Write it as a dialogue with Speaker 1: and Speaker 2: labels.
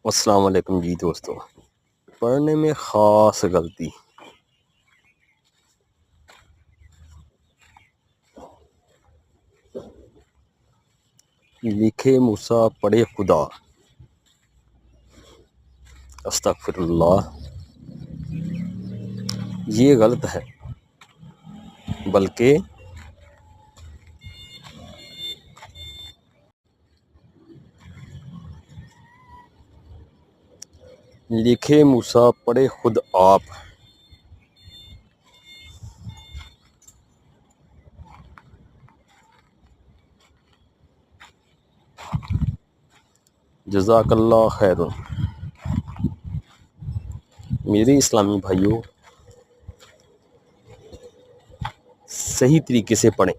Speaker 1: अस्सलाम वालेकुम जी दोस्तों। पढ़ने में ख़ास गलती लिखे मूसा पढ़े खुदा। अस्तगफिरुल्लाह, ये गलत है। बल्कि लिखे मूसा पढ़े खुद आप। जज़ाकल्लाह खैरुन। मेरे इस्लामी भाइयों, सही तरीके से पढ़ें।